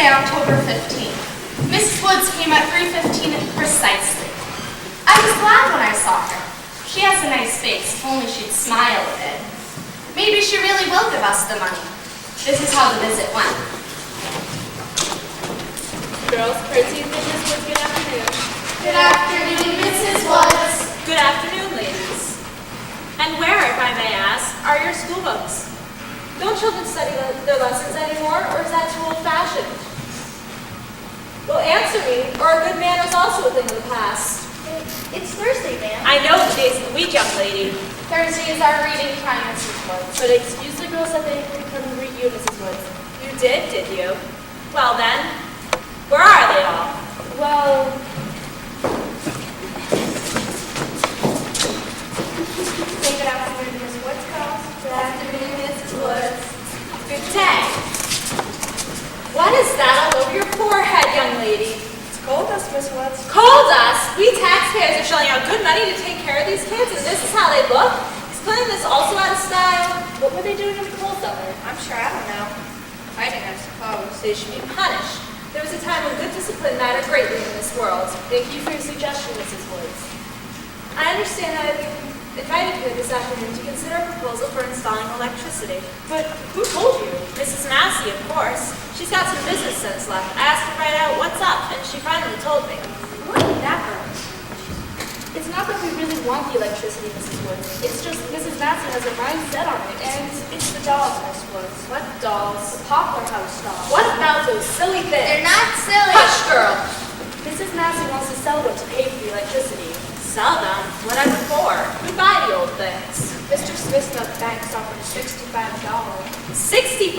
October 15th. Mrs. Woods came at 3:15 precisely. I was glad when I saw her. She has a nice face, if only she'd smile a bit. Maybe she really will give us the money. This is how the visit went. Girls, curtsies, Mrs. Woods, good afternoon. Good afternoon, Mrs. Woods. Good afternoon, ladies. And where, if I may ask, are your school books? Don't children study their lessons anymore, or is that too old-fashioned? Well, answer me, or are good manners also a thing of the past? It's Thursday, ma'am. I know the days of the week, young lady. Thursday is our reading time, Mrs. Woods. But excuse the girls that they couldn't greet you, Mrs. Woods. You did you? Well then, where are they all? Well, say good afternoon, Miss Woods, girls. Good afternoon, Mrs. Woods. Good day. What is that all over your forehead, young lady? It's cold, Miss Woods. Cold us? We taxpayers are shelling out good money to take care of these kids, and this is how they look? Is cleanliness also out of style? What were they doing in the cold summer? I'm sure I don't know. Fighting, I suppose. They should be punished. There was a time when good discipline mattered greatly in this world. Thank you for your suggestion, Mrs. Woods. I understand I have been invited here this afternoon to consider a proposal for installing electricity. But who told you? Mrs. Massey, of course. She's got some business sense left. I asked her right out what's up, and she finally told me. What is that girl? It's not that we really want the electricity, Mrs. Woods. It's just Mrs. Massey has her mind set on it, and it's the dolls, Miss Woods. What dolls? The Poplar House dolls. What about those silly things? They're not silly. Hush, girl! Mrs. Massey wants to sell them to pay for the electricity. Sell them? Whatever for? Who buy the old things? Mr. Smith's bank's offered $65. $65?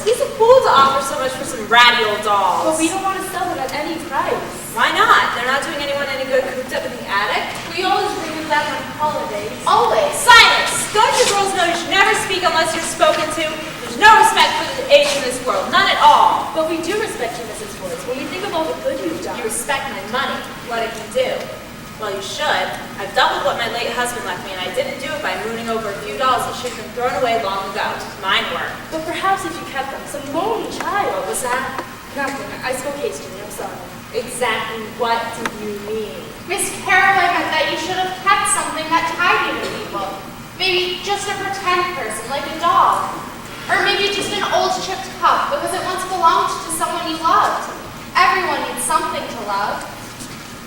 He's a fool to offer so much for some ratty old dolls. But we don't want to sell them at any price. Why not? They're not doing anyone any good cooped up in the attic. We always bring them back on holidays. Always. Silence! Don't you girls know you should never speak unless you're spoken to? There's no respect for the age in this world. None at all. But we do respect you, Mrs. Woods. When we think of all the good you've done. You respect my money. What did you do? Well, you should. I've doubled what my late husband left me, and I didn't do it by mooning over a few dolls that should have been thrown away long ago. Mine were. But perhaps if you kept them, some lonely child. What was that? Nothing. I spoke hastily. I'm sorry. Exactly what did you mean? Miss Caraway meant that you should have kept something that tied you to people. Maybe just a pretend person, like a dog. Or maybe just an old chipped cup because it once belonged to someone you loved. Everyone needs something to love.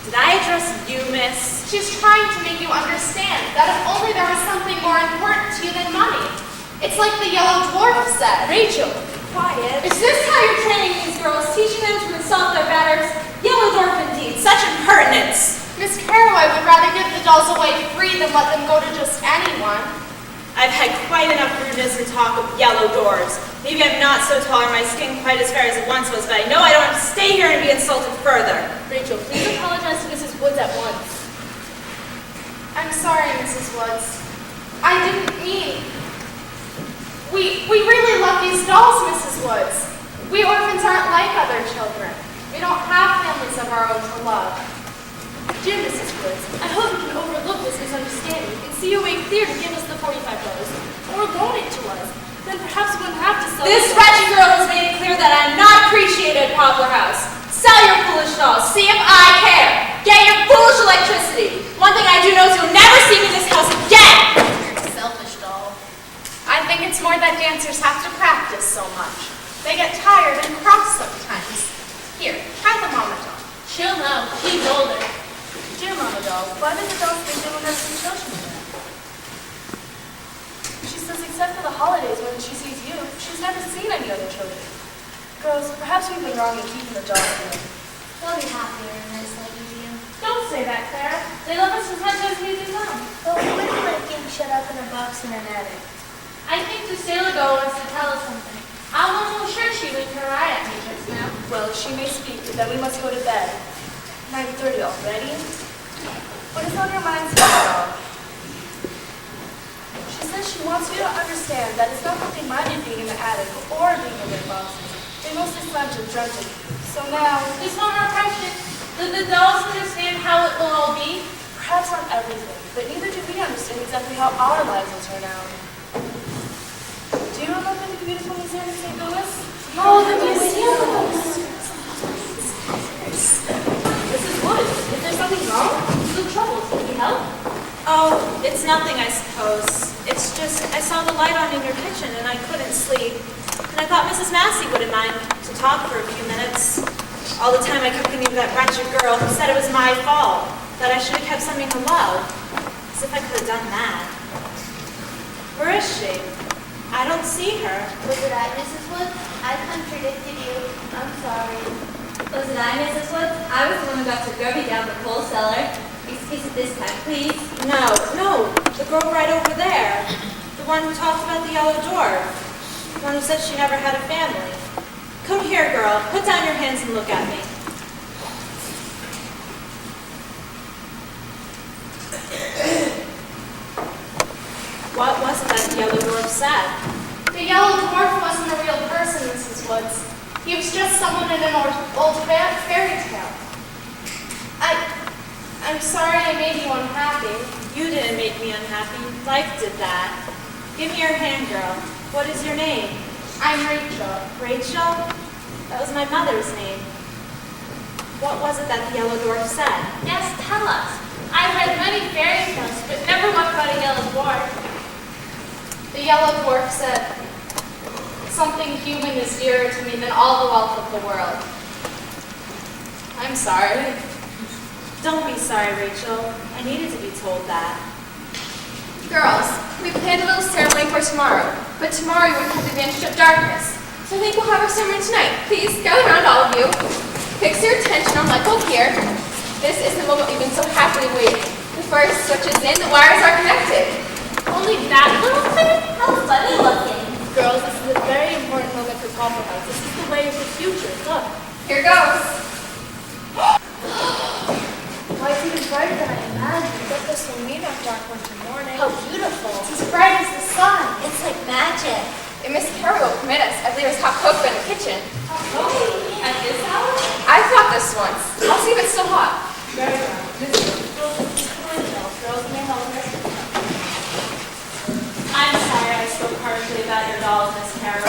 Did I address you, miss? She's trying to make you understand that if only there was something more important to you than money. It's like the yellow dwarf said. Rachel, quiet. Is this how you're training these girls, teaching them to insult their betters? Yellow dwarf indeed, such impertinence. Miss Caraway would rather give the dolls away free than let them go to just anyone. I've had quite enough rudeness and talk of yellow dwarves. Maybe I'm not so tall or my skin quite as fair as it once was, but I know I don't have to stay here and be insulted further. Rachel, please apologize to Mrs. Woods at once. I'm sorry, Mrs. Woods. I didn't mean... We really love these dolls, Mrs. Woods. We orphans aren't like other children. We don't have families of our own to love. Dear Mrs. Woods, I hope you can overlook this misunderstanding and see a way clear to give us the $45 or loan it to us. Then perhaps we wouldn't have to sell This wretched girl has made it clear that I'm not appreciated at Poplar House. Sell your foolish dolls. See if I care. Get your foolish electricity. One thing I do know is you'll never see me in this house again. You're a selfish doll. I think it's more that dancers have to practice so much. They get tired and cross sometimes. Here, try the mama doll. She'll know. She's older. Dear Mama Doll, why do the dolls think they will never see children again? She says except for the holidays when she sees you, she's never seen any other children. Girls, perhaps we've been wrong in keeping the dolls here. They'll be happier in this like you do. Don't say that, Clara. They love us as much as we do them. But we wouldn't like being shut up in a box in an attic. I think the sailor girl wants to tell us something. I'm almost sure she winked her eye at me just now. Well, she may speak, but then we must go to bed. 9:30 already? What is on your mind, Sarah? She says she wants you to understand that it's not that they minded being in the attic or being in their boxes. They mostly slept and dreamt of you. So now... There's one more question. Do the dolls understand how it will all be? Perhaps not everything, but neither do we understand exactly how our lives will turn out. Do you remember the beautiful museum in St. Louis? Oh, the museum. Mrs. Woods, is there something wrong? You look troubled. Can we help? Oh, it's nothing, I suppose. It's just I saw the light on in your kitchen and I couldn't sleep. And I thought Mrs. Massey wouldn't mind to talk for a few minutes. All the time I kept thinking of that wretched girl who said it was my fault, that I should have kept something to love. As if I could have done that. Where is she? I don't see her. Was it I, Mrs. Woods? I contradicted you. I'm sorry. Was it I, Mrs. Woods? I was the one who got so grubby down the coal cellar. Excuse it this time, please. No, the girl right over there. The one who talked about the yellow dwarf. The one who said she never had a family. Come here, girl. Put down your hands and look at me. What was it that the yellow dwarf said? The yellow dwarf wasn't a real person, Mrs. Woods. He was just someone in an old fairy tale. I'm sorry I made you unhappy. You didn't make me unhappy. Life did that. Give me your hand, girl. What is your name? I'm Rachel. Rachel? That was my mother's name. What was it that the yellow dwarf said? Yes, tell us. I've read many fairy tales, but never one about a yellow dwarf. The yellow dwarf said, "Something human is dearer to me than all the wealth of the world." I'm sorry. Don't be sorry, Rachel. I needed to be told that. Girls, we planned a little ceremony for tomorrow, but tomorrow you wouldn't have the advantage of darkness. So I think we'll have our ceremony tonight. Please, gather around, all of you. Fix your attention on Michael here. This is the moment we've been so happily waiting. The first switch is in, the wires are connected. Only that little thing? How funny looking. Girls, this is a very important moment for Poplar House. This is the way of the future. Look. Here goes. Why it's even brighter than I imagined. But this will mean after dark winter morning. How beautiful. It's as bright as the sun. It's like magic. If Miss Carroll will permit us, I believe there's hot cocoa in the kitchen. At this hour? I thought this once. I'll see if it's still hot. Very well. Girls may help us. I'm sorry I spoke harshly about your dolls, Miss Carroll.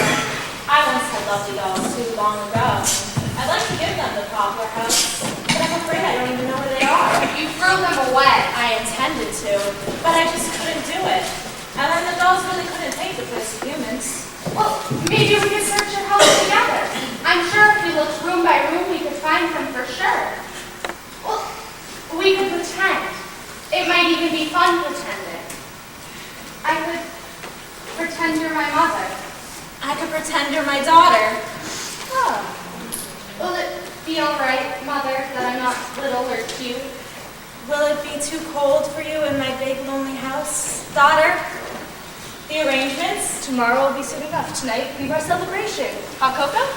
I once had lovely dolls too long ago. I'd like to give them to Poplar House, but I'm afraid I don't even know where they are. You threw them away. I intended to, but I just couldn't do it. And then the dolls really couldn't take the place of humans. Well, maybe we could search your house together. I'm sure if we looked room by room, we could find them for sure. Well, we could pretend. It might even be fun pretending. I could pretend you're my mother. I could pretend you're my daughter. Oh. Will it be all right, Mother, that I'm not little or cute? Will it be too cold for you in my big lonely house, daughter? The arrangements? Tomorrow will be soon enough. Tonight, we have our celebration. Hot cocoa?